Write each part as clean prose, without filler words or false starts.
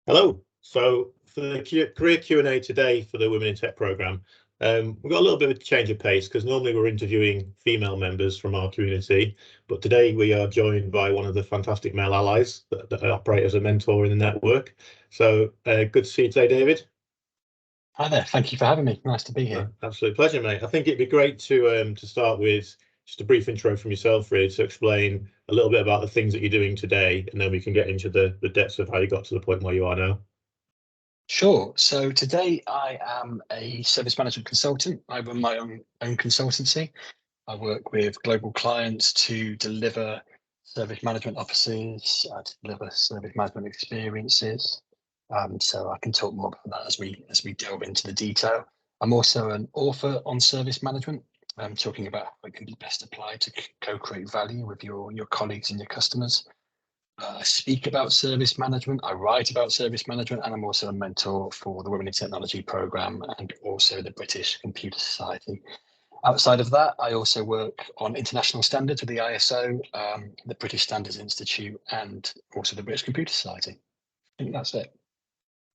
Hello. So for the career Q&A today for the Women in Tech programme, we've got a little bit of a change of pace because normally we're interviewing female members from our community, but today we are joined by one of the fantastic male allies that operate as a mentor in the network. So good to see you today, David. Hi there. Thank you for having me. Nice to be here. Absolute pleasure, mate. I think it'd be great to start with just a brief intro from yourself, really, to explain a little bit about the things that you're doing today, and then we can get into the depths of how you got to the point where you are now. Sure. So today I am a service management consultant. I run my own consultancy. I work with global clients to deliver service management offices, to deliver service management experiences. So I can talk more about that as we delve into the detail. I'm also an author on service management. I'm talking about how it can be best applied to co-create value with your colleagues and your customers. I speak about service management, I write about service management, and I'm also a mentor for the Women in Technology programme and also the British Computer Society. Outside of that, I also work on international standards with the ISO, the British Standards Institute, and also the British Computer Society. I think that's it.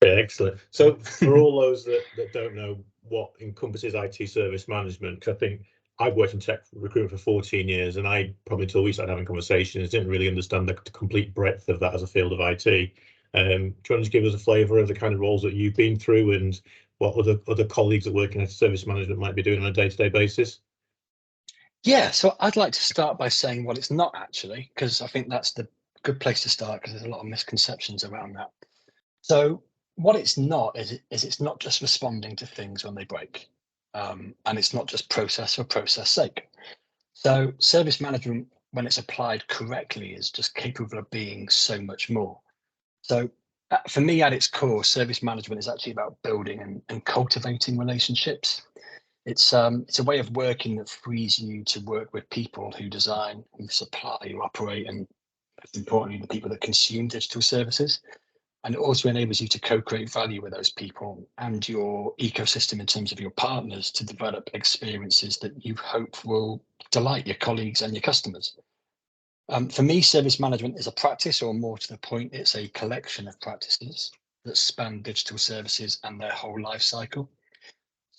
Yeah, excellent. So for all those that don't know what encompasses IT service management, because I think I've worked in tech recruitment for 14 years, and I probably until we started having conversations didn't really understand the complete breadth of that as a field of IT. Do you want to just give us a flavour of the kind of roles that you've been through and what other colleagues that work in service management might be doing on a day-to-day basis? Yeah, so I'd like to start by saying what it's not actually, because I think that's the good place to start because there's a lot of misconceptions around that. So what it's not is it's not just responding to things when they break, and it's not just process for process sake. So service management, when it's applied correctly, is just capable of being so much more. So for me, at its core, service management is actually about building and cultivating relationships. It's a way of working that frees you to work with people who design, who supply, who operate, and most importantly, the people that consume digital services. And it also enables you to co-create value with those people and your ecosystem in terms of your partners to develop experiences that you hope will delight your colleagues and your customers. For me, service management is a practice, or more to the point, it's a collection of practices that span digital services and their whole life cycle.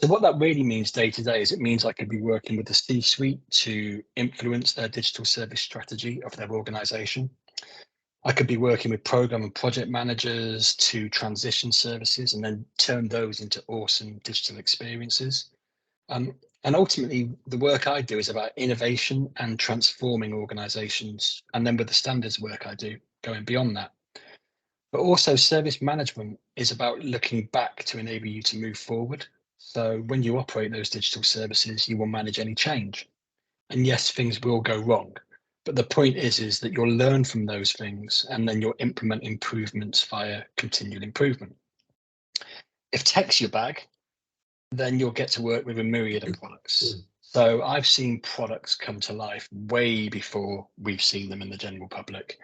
So what that really means day to day is it means I could be working with the C-suite to influence their digital service strategy of their organization. I could be working with program and project managers to transition services and then turn those into awesome digital experiences. And ultimately, the work I do is about innovation and transforming organizations. And then with the standards work I do, going beyond that. But also, service management is about looking back to enable you to move forward. So when you operate those digital services, you will manage any change. And yes, things will go wrong. But the point is that you'll learn from those things and then you'll implement improvements via continual improvement. If tech's your bag, then you'll get to work with a myriad of products. So I've seen products come to life way before we've seen them in the general public.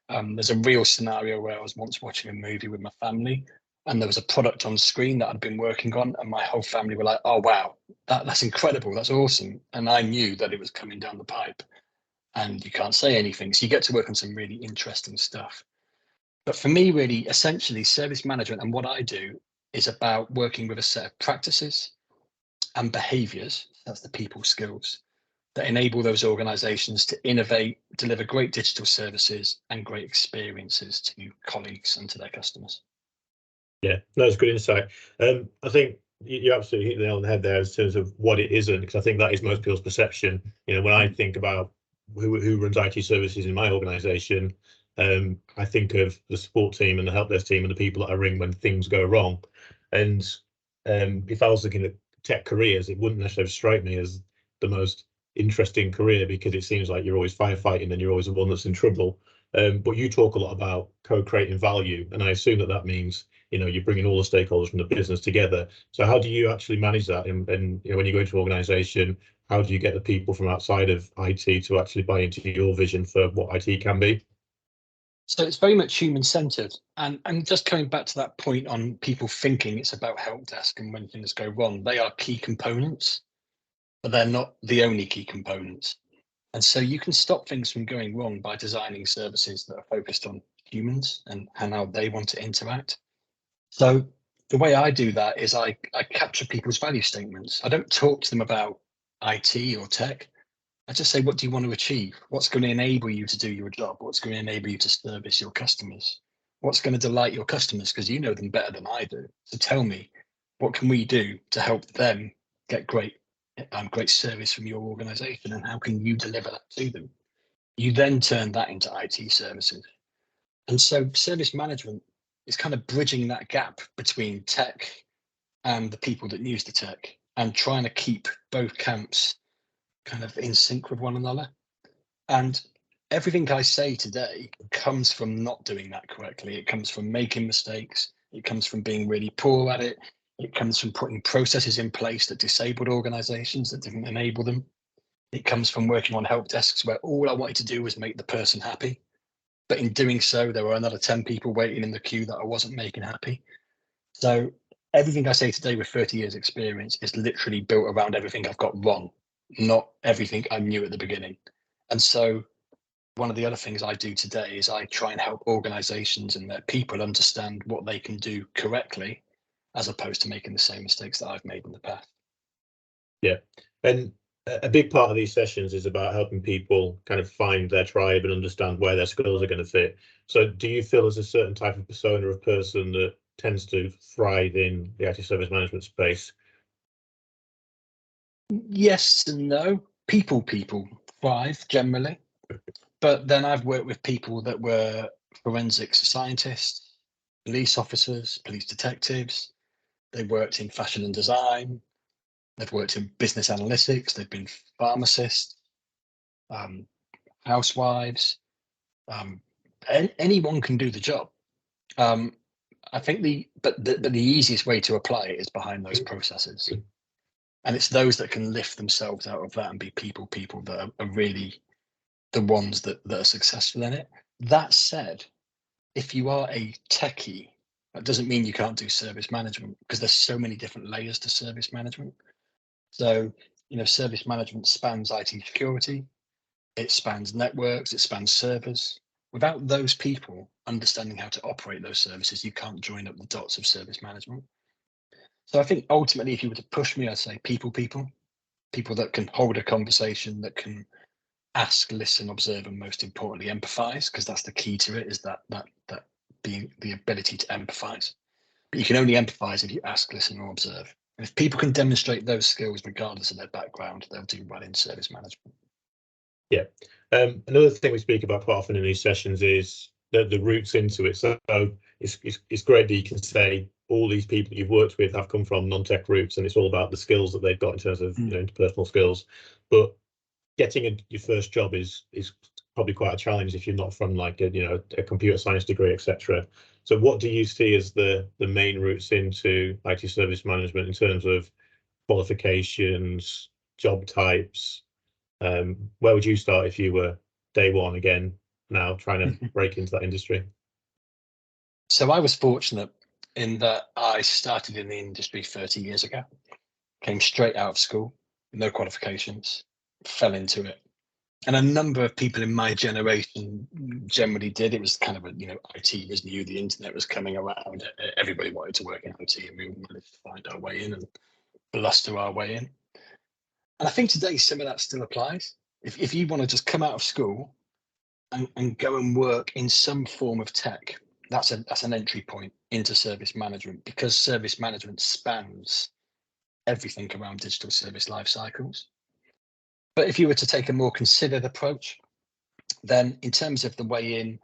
There's a real scenario where I was once watching a movie with my family and there was a product on screen that I'd been working on and my whole family were like, oh, wow, that's incredible. That's awesome. And I knew that it was coming down the pipe and you can't say anything. So you get to work on some really interesting stuff. But for me, really, essentially, service management and what I do is about working with a set of practices and behaviors, that's the people skills, that enable those organizations to innovate, deliver great digital services and great experiences to colleagues and to their customers. Yeah, that's good insight. I think you absolutely hit the nail on the head there in terms of what it isn't, because I think that is most people's perception. You know, when I think about who runs IT services in my organisation, I think of the support team and the help desk team and the people that I ring when things go wrong. And if I was looking at tech careers, it wouldn't necessarily strike me as the most interesting career because it seems like you're always firefighting and you're always the one that's in trouble. But you talk a lot about co-creating value, and I assume that means you're bringing all the stakeholders from the business together. So how do you actually manage that? And when you go into an organization, how do you get the people from outside of IT to actually buy into your vision for what IT can be? So it's very much human centered. And just coming back to that point on people thinking it's about help desk and when things go wrong, they are key components, but they're not the only key components. And so you can stop things from going wrong by designing services that are focused on humans and how they want to interact. So the way I do that is I capture people's value statements. I don't talk to them about IT or tech. I just say, what do you want to achieve? What's going to enable you to do your job? What's going to enable you to service your customers? What's going to delight your customers? Because you know them better than I do. So tell me, what can we do to help them get great service from your organization, and how can you deliver that to them? You then turn that into IT services. And so service management is kind of bridging that gap between tech and the people that use the tech, and trying to keep both camps kind of in sync with one another. And everything I say today comes from not doing that correctly. It comes from making mistakes. It comes from being really poor at it. It comes from putting processes in place that disabled organizations, that didn't enable them. It comes from working on help desks where all I wanted to do was make the person happy. But in doing so, there were another 10 people waiting in the queue that I wasn't making happy. So everything I say today with 30 years experience is literally built around everything I've got wrong, not everything I knew at the beginning. And so one of the other things I do today is I try and help organizations and their people understand what they can do correctly, as opposed to making the same mistakes that I've made in the past. Yeah. And a big part of these sessions is about helping people kind of find their tribe and understand where their skills are going to fit. So do you feel there's a certain type of persona of person that tends to thrive in the IT service management space? Yes and no. People thrive generally. But then I've worked with people that were forensic scientists, police officers, police detectives. They worked in fashion and design. They've worked in business analytics. They've been pharmacists, um, housewives. Anyone can do the job. I think the easiest way to apply it is behind those processes, and it's those that can lift themselves out of that and be people that are really the ones that are successful in it. That said, if you are a techie, that doesn't mean you can't do service management, because there's so many different layers to service management. So, service management spans IT security, it spans networks, it spans servers. Without those people understanding how to operate those services, you can't join up the dots of service management. So I think ultimately, if you were to push me, I'd say people that can hold a conversation, that can ask, listen, observe, and most importantly, empathize, because that's the key to it, is that being the ability to empathize. But you can only empathize if you ask, listen, or observe. And if people can demonstrate those skills, regardless of their background, they'll do well in service management. Yeah. Another thing we speak about quite often in these sessions is the roots into it. So it's great that you can say all these people you've worked with have come from non-tech roots, and it's all about the skills that they've got in terms of interpersonal skills. But getting your first job is probably quite a challenge if you're not from like a computer science degree, etc. So what do you see as the main routes into IT service management in terms of qualifications, job types? Where would you start if you were day one again, now trying to break into that industry? So I was fortunate in that I started in the industry 30 years ago, came straight out of school, no qualifications, fell into it. And a number of people in my generation generally did. It was kind of IT was new, the internet was coming around, everybody wanted to work in IT, and we managed to find our way in and bluster our way in. And I think today some of that still applies. If you want to just come out of school and go and work in some form of tech, that's an entry point into service management, because service management spans everything around digital service life cycles. But if you were to take a more considered approach, then in terms of the way in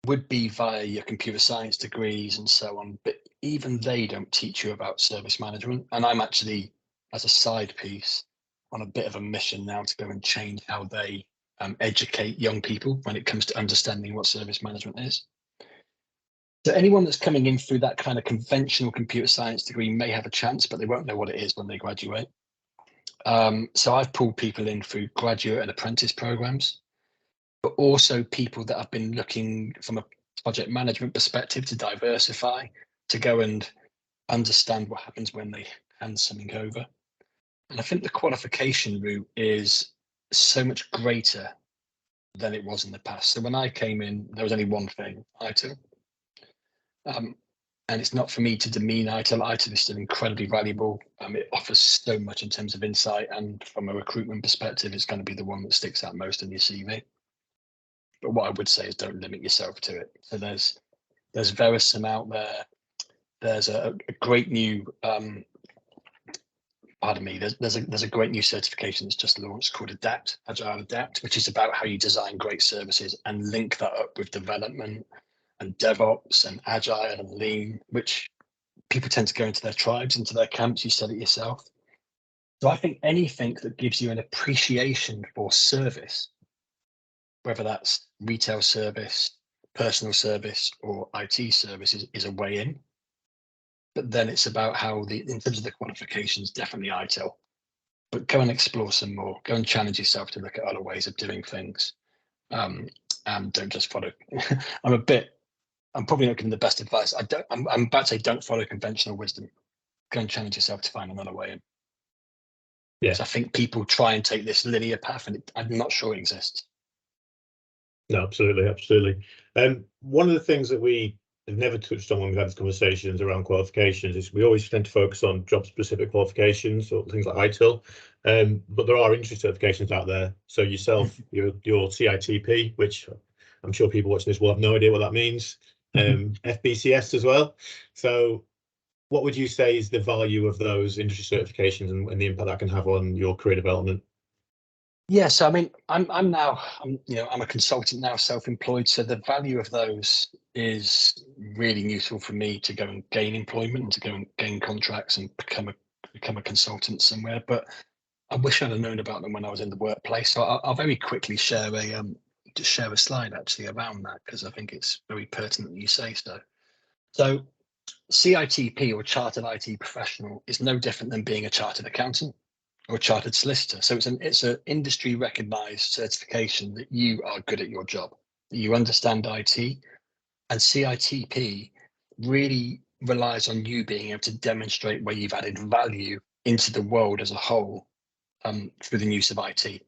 would be via your computer science degrees and so on, but even they don't teach you about service management. And I'm actually, as a side piece, on a bit of a mission now to go and change how they educate young people when it comes to understanding what service management is. So anyone that's coming in through that kind of conventional computer science degree may have a chance, but they won't know what it is when they graduate. So I've pulled people in through graduate and apprentice programs, but also people that have been looking from a project management perspective to diversify, to go and understand what happens when they hand something over. And I think the qualification route is so much greater than it was in the past. So when I came in, there was only one thing, ITIL. And And it's not for me to demean ITIL. ITIL is still incredibly valuable. It offers so much in terms of insight, and from a recruitment perspective, it's going to be the one that sticks out most in your CV. But what I would say is don't limit yourself to it. So there's Verisum out there. There's a great new pardon me, there's a great new certification that's just launched called Adapt, Agile Adapt, which is about how you design great services and link that up with development and DevOps and Agile and Lean, which people tend to go into their tribes, into their camps. You said it yourself. So I think anything that gives you an appreciation for service, whether that's retail service, personal service, or IT services, is a way in. But then it's about how in terms of the qualifications, definitely ITIL. But go and explore some more. Go and challenge yourself to look at other ways of doing things, and don't just follow. I'm probably not giving the best advice. I'm about to say don't follow conventional wisdom. Go and challenge yourself to find another way in. Yeah. So I think people try and take this linear path, and I'm not sure it exists. No, absolutely. One of the things that we have never touched on when we've had these conversations around qualifications is we always tend to focus on job-specific qualifications or things like ITIL, but there are industry certifications out there. So yourself, your CITP, which I'm sure people watching this will have no idea what that means, FBCS as well. So what would you say is the value of those industry certifications and the impact that can have on your career development? Yeah, so I mean, I'm a consultant now, self-employed. So the value of those is really useful for me to go and gain employment and to go and gain contracts and become a consultant somewhere. But I wish I'd have known about them when I was in the workplace. So I'll very quickly share a slide actually around that, because I think it's very pertinent that you say so. So CITP, or Chartered IT Professional, is no different than being a chartered accountant or a chartered solicitor. So it's an industry recognized certification that you are good at your job, that you understand IT. And CITP really relies on you being able to demonstrate where you've added value into the world as a whole, through the use of IT.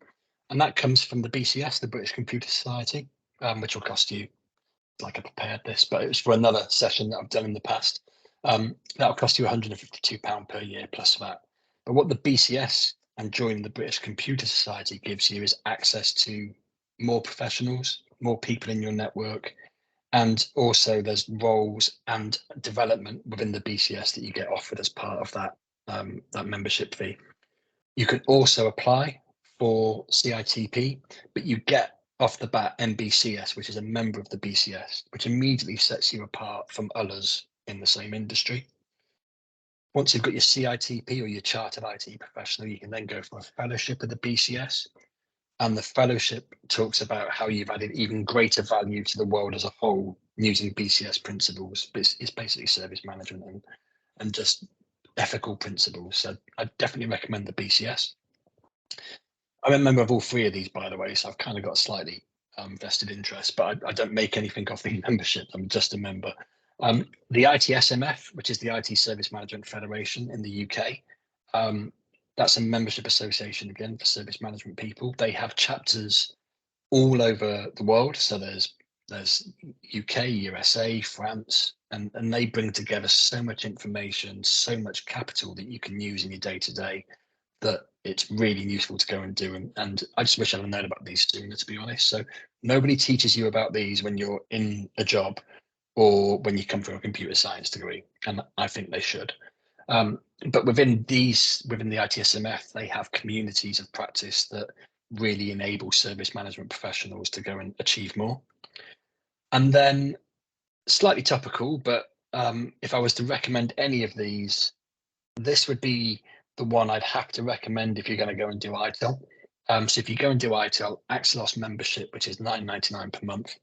And that comes from the BCS, the British Computer Society, which will cost you, like I prepared this, but it was for another session that I've done in the past. That'll cost you £152 per year plus that. But what the BCS and joining the British Computer Society gives you is access to more professionals, more people in your network, and also there's roles and development within the BCS that you get offered as part of that membership fee. You can also apply for CITP, but you get off the bat MBCS, which is a member of the BCS, which immediately sets you apart from others in the same industry. Once you've got your CITP or your Chartered IT Professional, you can then go for a fellowship of the BCS. And the fellowship talks about how you've added even greater value to the world as a whole using BCS principles. But it's basically service management and just ethical principles. So I definitely recommend the BCS. I'm a member of all three of these, by the way, so I've kind of got a slightly vested interest, but I don't make anything off the membership. I'm just a member. The ITSMF, which is the IT Service Management Federation in the UK, that's a membership association, again, for service management people. They have chapters all over the world. So there's UK, USA, France, and they bring together so much information, so much capital that you can use in your day-to-day, that it's really useful to go and do. And I just wish I'd known about these sooner, to be honest. So nobody teaches you about these when you're in a job or when you come from a computer science degree, and I think they should. But within the ITSMF, they have communities of practice that really enable service management professionals to go and achieve more. And then, slightly topical, but if I was to recommend any of these, this would be the one I'd have to recommend if you're going to go and do ITIL. So if you go and do ITIL, Axelos membership, which is £9.99 per month,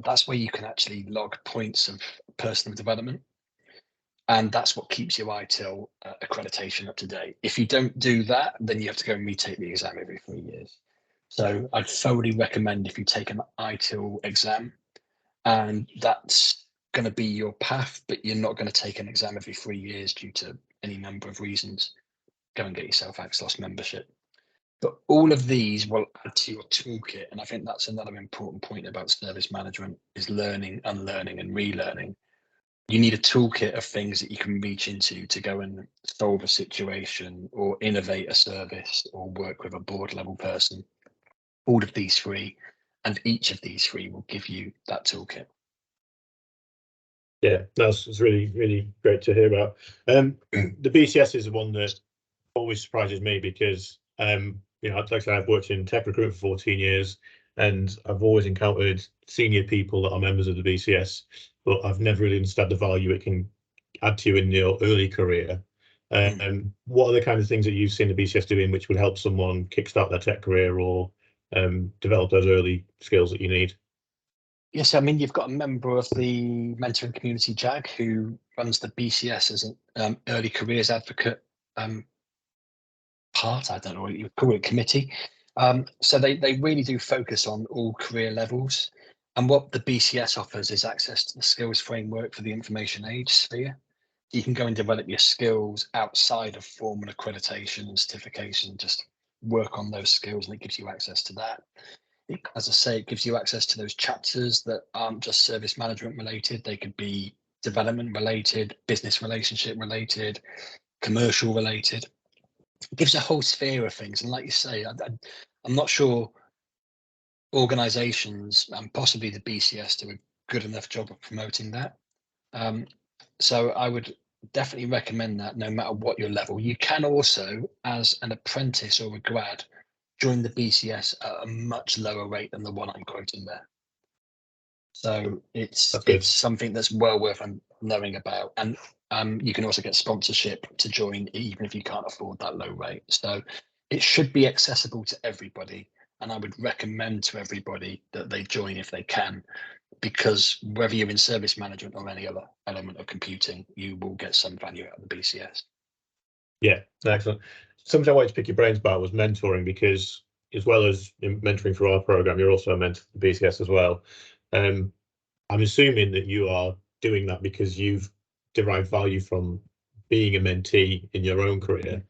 that's where you can actually log points of personal development. And that's what keeps your ITIL accreditation up to date. If you don't do that, then you have to go and retake the exam every 3 years. So I'd thoroughly recommend if you take an ITIL exam, and that's going to be your path, but you're not going to take an exam every 3 years due to any number of reasons, go and get yourself Axelos membership. But all of these will add to your toolkit. And I think that's another important point about service management, is learning, unlearning, and relearning. you need a toolkit of things that you can reach into to go and solve a situation or innovate a service or work with a board level person. All of these three, and each of these three will give you that toolkit. Yeah, it's really, really great to hear about. The BCS is the one that always surprises me because, like I said, I've worked in tech recruitment for 14 years, and I've always encountered senior people that are members of the BCS, but I've never really understood the value it can add to you in your early career. What are the kind of things that you've seen the BCS doing which would help someone kickstart their tech career or develop those early skills that you need? Yes, I mean, you've got a member of the mentoring community, Jag, who runs the BCS as an early careers advocate part. I don't know what you would call it, committee. So they really do focus on all career levels. And what the BCS offers is access to the skills framework for the information age sphere. You can go and develop your skills outside of formal accreditation and certification, just work on those skills, and it gives you access to that. As I say, it gives you access to those chapters that aren't just service management related. They could be development related, business relationship related, commercial related. It gives a whole sphere of things. And like you say, I'm not sure organizations and possibly the BCS do a good enough job of promoting that. So I would definitely recommend that no matter what your level. You can also, as an apprentice or a grad, join the BCS at a much lower rate than the one I'm quoting there. So it's something that's well worth knowing about. And you can also get sponsorship to join even if you can't afford that low rate. So it should be accessible to everybody. And I would recommend to everybody that they join if they can, because whether you're in service management or any other element of computing, you will get some value out of the BCS. Yeah, excellent. Something I wanted to pick your brains about was mentoring, because as well as mentoring for our program, you're also a mentor for the BCS as well. I'm assuming that you are doing that because you've derived value from being a mentee in your own career.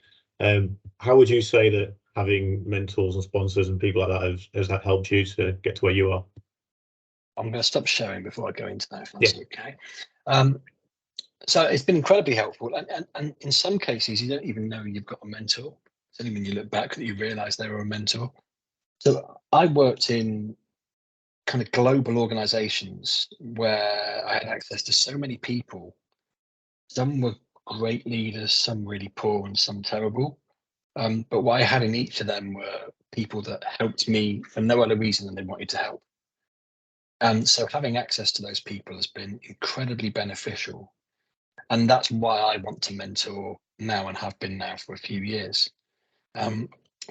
How would you say that having mentors and sponsors and people like that has that helped you to get to where you are? I'm going to stop sharing before I go into that, if that's okay. So it's been incredibly helpful. And in some cases, you don't even know you've got a mentor. It's only when you look back that you realize they were a mentor. So I worked in kind of global organizations where I had access to so many people. Some were great leaders, some really poor, and some terrible. But what I had in each of them were people that helped me for no other reason than they wanted to help. And so having access to those people has been incredibly beneficial. And that's why I want to mentor now and have been now for a few years.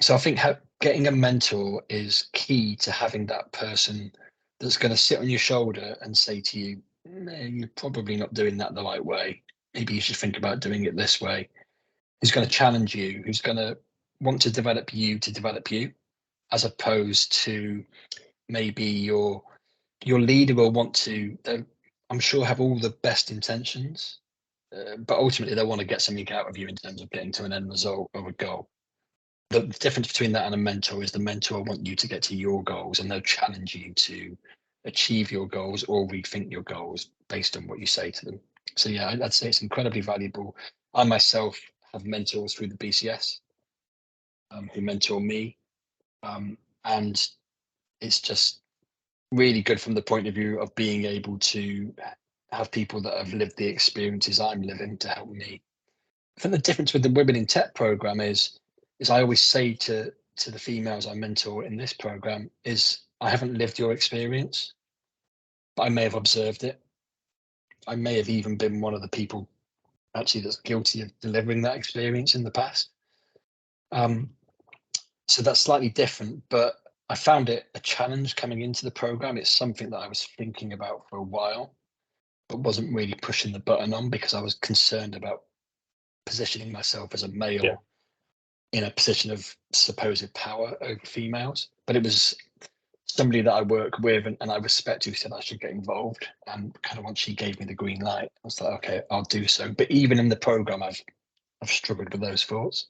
So I think getting a mentor is key to having that person that's going to sit on your shoulder and say to you, you're probably not doing that the right way. Maybe you should think about doing it this way. Who's going to challenge you, who's going to want to develop you, as opposed to maybe your leader will want to, I'm sure, have all the best intentions, but ultimately they want to get something out of you in terms of getting to an end result or a goal. The difference between that and a mentor is the mentor want you to get to your goals, and they'll challenge you to achieve your goals or rethink your goals based on what you say to them. So yeah, I'd say it's incredibly valuable. I myself have mentors through the BCS who mentor me, and it's just really good from the point of view of being able to have people that have lived the experiences I'm living to help me. I think the difference with the Women in Tech program is I always say to the females I mentor in this program is I haven't lived your experience, but I may have observed it. I may have even been one of the people actually that's guilty of delivering that experience in the past. So that's slightly different, but I found it a challenge coming into the program. It's something that I was thinking about for a while, but wasn't really pushing the button on because I was concerned about positioning myself as a male in a position of supposed power over females. But it was somebody that I work with and I respect who said I should get involved. And kind of once she gave me the green light, I was like, okay, I'll do so. But even in the program, I've struggled with those thoughts.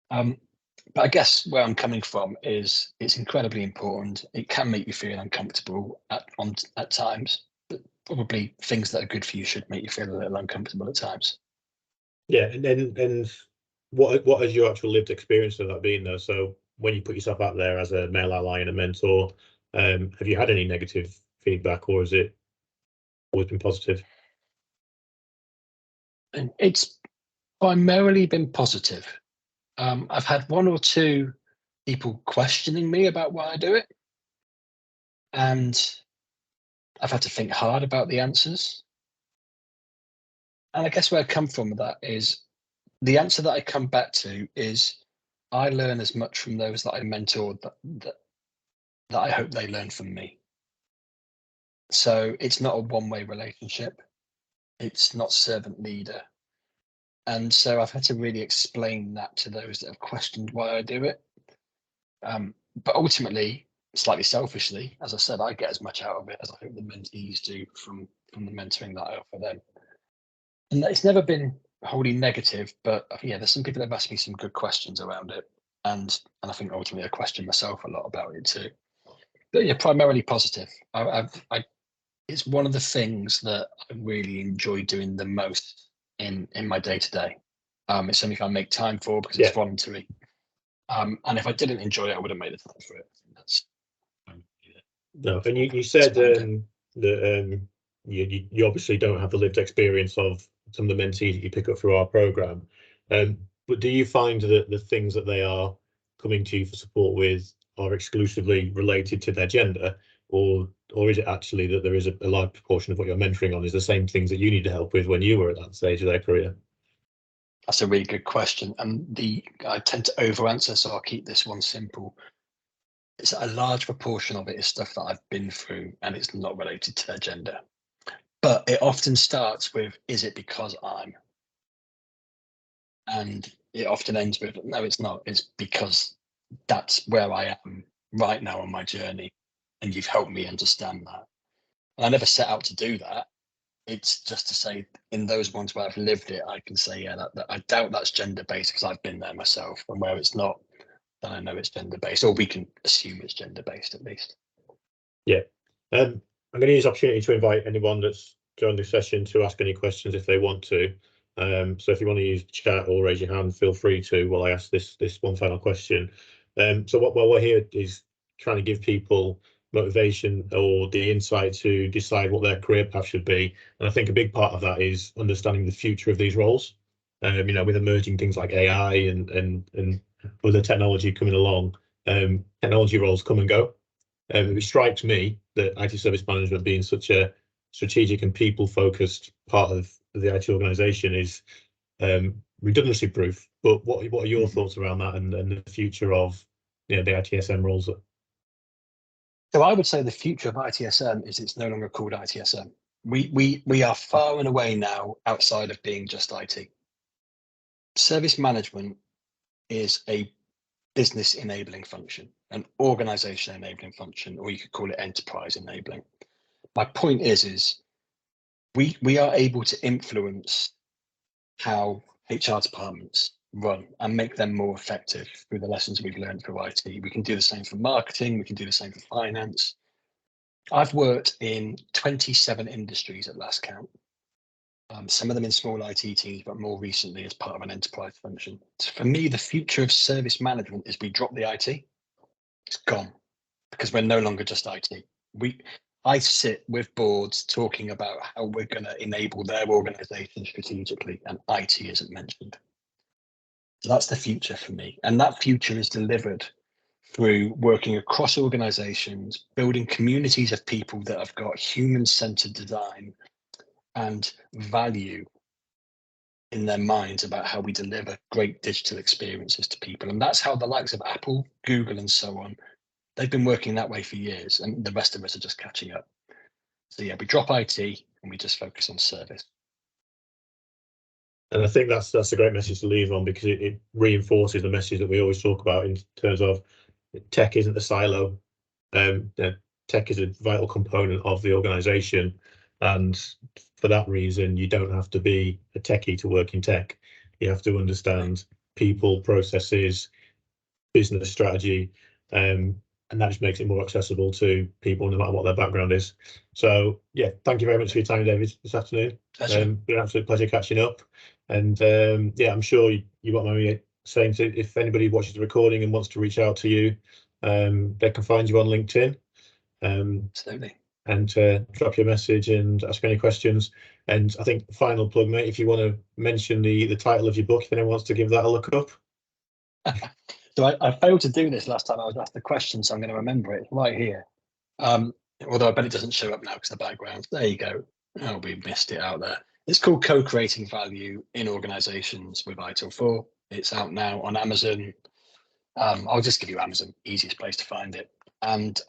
But I guess where I'm coming from is it's incredibly important. It can make you feel uncomfortable at times, but probably things that are good for you should make you feel a little uncomfortable at times. Yeah, and what has your actual lived experience of that been though? So when you put yourself out there as a male ally and a mentor, have you had any negative feedback, or has it always been positive? And it's primarily been positive. I've had one or two people questioning me about why I do it, and I've had to think hard about the answers. And I guess where I come from with that is the answer that I come back to is I learn as much from those that I mentor that I hope they learn from me. So it's not a one-way relationship. It's not servant leader. And so I've had to really explain that to those that have questioned why I do it. But ultimately, slightly selfishly, as I said, I get as much out of it as I hope the mentees do from the mentoring that I offer them. And it's never been wholly negative, but yeah, there's some people that have asked me some good questions around it. And I think ultimately I question myself a lot about it too. But yeah, primarily positive. It's one of the things that I really enjoy doing the most in my day to day. It's something I make time for because it's voluntary. And if I didn't enjoy it, I wouldn't make the time for it. That's No, and you said that you obviously don't have the lived experience of some of the mentees that you pick up through our program, but do you find that the things that they are coming to you for support with are exclusively related to their gender, or is it actually that there is a large proportion of what you're mentoring on is the same things that you need to help with when you were at that stage of their career? That's a really good question, and I tend to over answer, so I'll keep this one simple. It's a large proportion of it is stuff that I've been through, and it's not related to their gender. But it often starts with, is it because I'm? And it often ends with, no, it's not. It's because that's where I am right now on my journey. And you've helped me understand that. And I never set out to do that. It's just to say, in those ones where I've lived it, I can say, yeah, that I doubt that's gender based because I've been there myself. And where it's not, then I know it's gender based, or we can assume it's gender based at least. Yeah. I'm going to use the opportunity to invite anyone that's joined this session to ask any questions if they want to. So if you want to use chat or raise your hand, feel free to while I ask this one final question. So what we're here is trying to give people motivation or the insight to decide what their career path should be. And I think a big part of that is understanding the future of these roles. With emerging things like AI and other technology coming along, technology roles come and go. It strikes me that IT service management being such a strategic and people-focused part of the IT organisation is redundancy proof. But what are your thoughts around that and the future of the ITSM roles? So I would say the future of ITSM is it's no longer called ITSM. We are far and away now outside of being just IT. Service management is a business enabling function, an organization enabling function, or you could call it enterprise enabling. My point is we are able to influence how HR departments run and make them more effective through the lessons we've learned through IT. We can do the same for marketing, we can do the same for finance. I've worked in 27 industries at last count. Some of them in small IT teams, but more recently as part of an enterprise function. So for me, the future of service management is we drop the IT. It's gone because we're no longer just IT. I sit with boards talking about how we're going to enable their organization strategically, and IT isn't mentioned. So that's the future for me. And that future is delivered through working across organizations, building communities of people that have got human-centered design and value in their minds about how we deliver great digital experiences to people. And that's how the likes of Apple, Google, and so on, they've been working that way for years, and the rest of us are just catching up. So yeah, we drop IT and we just focus on service. And I think that's a great message to leave on, because it reinforces the message that we always talk about in terms of tech isn't a silo. Tech is a vital component of the organization, and for that reason you don't have to be a techie to work in tech. You have to understand people, processes, business strategy, and and that just makes it more accessible to people no matter what their background is. So yeah, thank you very much for your time, David, this afternoon. Been an absolute pleasure catching up, and yeah, I'm sure you won't mind me saying, to if anybody watches the recording and wants to reach out to you, they can find you on LinkedIn. Absolutely. And drop your message and ask any questions. And I think final plug, mate, if you want to mention the title of your book, if anyone wants to give that a look up. So I failed to do this last time I was asked the question, so I'm going to remember it right here. Although I bet it doesn't show up now because the background. There you go. Oh, we missed it out there. It's called Co-Creating Value in Organizations with ITIL 4. It's out now on Amazon. I'll just give you Amazon, easiest place to find it. And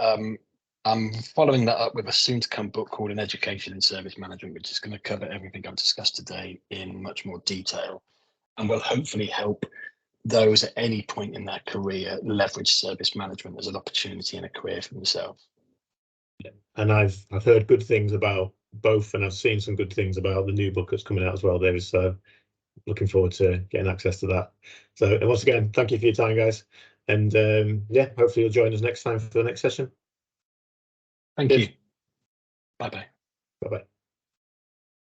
I'm following that up with a soon-to-come book called An Education in Service Management, which is going to cover everything I've discussed today in much more detail, and will hopefully help those at any point in their career leverage service management as an opportunity in a career for themselves. And I've heard good things about both, and I've seen some good things about the new book that's coming out as well, David. So looking forward to getting access to that. So once again, thank you for your time, guys. And yeah, hopefully you'll join us next time for the next session. Thank you. Bye-bye. Bye-bye.